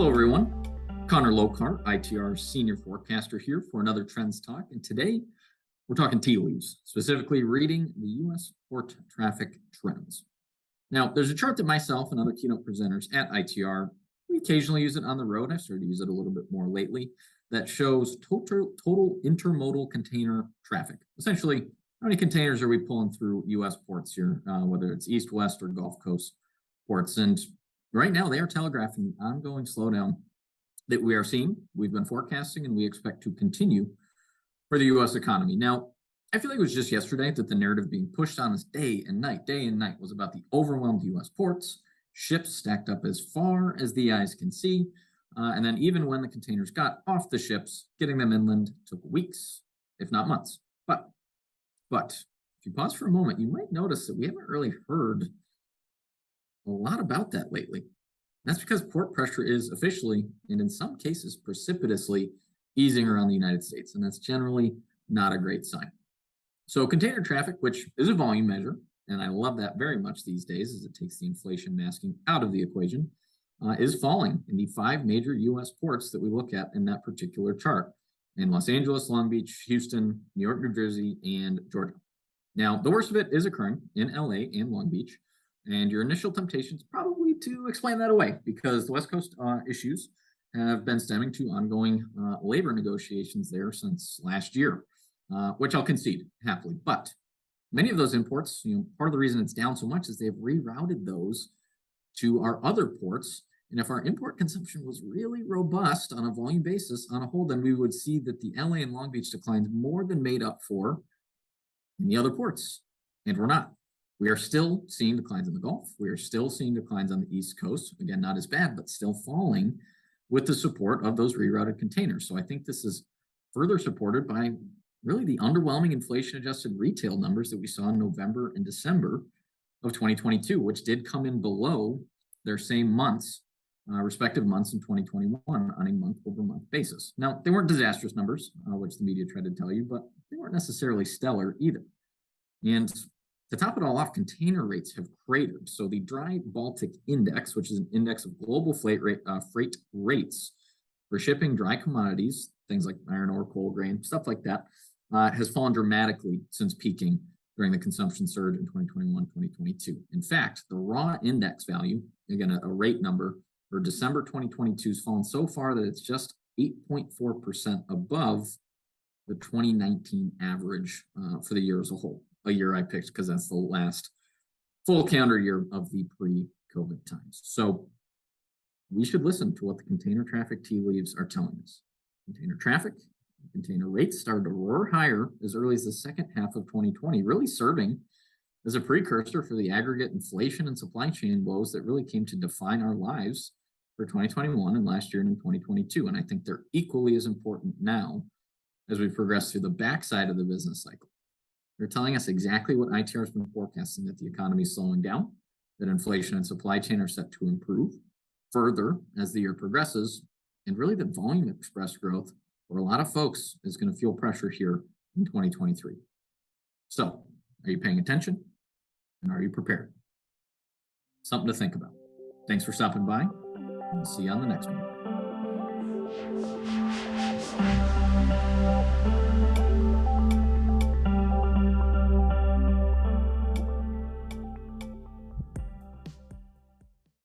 Hello, everyone. Connor Lokar, ITR Senior Forecaster here for another Trends Talk. And today we're talking tea leaves, specifically reading the U.S. port traffic trends. Now, there's a chart that myself and other keynote presenters at ITR, we occasionally use it on the road. I've started to use it a little bit more lately, that shows total intermodal container traffic. Essentially, how many containers are we pulling through U.S. ports here, whether it's east, west, or Gulf Coast ports? And right now, they are telegraphing the ongoing slowdown that we are seeing, we've been forecasting, and we expect to continue for the U.S. economy. Now, I feel like it was just yesterday that the narrative being pushed on us day and night was about the overwhelmed U.S. ports, ships stacked up as far as the eyes can see, and then even when the containers got off the ships, getting them inland took weeks, if not months. But if you pause for a moment, you might notice that we haven't really heard a lot about that lately. That's because port pressure is officially, and in some cases precipitously, easing around the United States, and that's generally not a great sign. So container traffic, which is a volume measure, and I love that very much these days as it takes the inflation masking out of the equation, is falling in the 5 major U.S. ports that we look at in that particular chart, in Los Angeles, Long Beach, Houston, New York, New Jersey, and Georgia. Now, the worst of it is occurring in LA and Long Beach, and your initial temptation is probably to explain that away because the West Coast issues have been stemming to ongoing labor negotiations there since last year, which I'll concede happily. But many of those imports, part of the reason it's down so much is they've rerouted those to our other ports. And if our import consumption was really robust on a volume basis on a whole, then we would see that the LA and Long Beach declines more than made up for in the other ports. And we're not. We are still seeing declines in the Gulf. We are still seeing declines on the East Coast. Again, not as bad, but still falling with the support of those rerouted containers. So I think this is further supported by really the underwhelming inflation-adjusted retail numbers that we saw in November and December of 2022, which did come in below their same months, respective months in 2021 on a month-over-month basis. Now, they weren't disastrous numbers, which the media tried to tell you, but they weren't necessarily stellar either. And to top it all off, container rates have cratered. So the dry Baltic Index, which is an index of global freight rates for shipping dry commodities, things like iron ore, coal, grain, stuff like that, has fallen dramatically since peaking during the consumption surge in 2021, 2022. In fact, the raw index value, again, a rate number for December 2022 has fallen so far that it's just 8.4% above the 2019 average for the year as a whole. A year I picked because that's the last full calendar year of the pre-COVID times. So we should listen to what the container traffic tea leaves are telling us. Container traffic, container rates started to roar higher as early as the second half of 2020, really serving as a precursor for the aggregate inflation and supply chain woes that really came to define our lives for 2021 and last year and in 2022. And I think they're equally as important now as we progress through the backside of the business cycle. They're telling us exactly what ITR has been forecasting, that the economy is slowing down, that inflation and supply chain are set to improve further as the year progresses, and really that volume express growth for a lot of folks is going to feel pressure here in 2023. So, are you paying attention? And are you prepared? Something to think about. Thanks for stopping by, and we'll see you on the next one.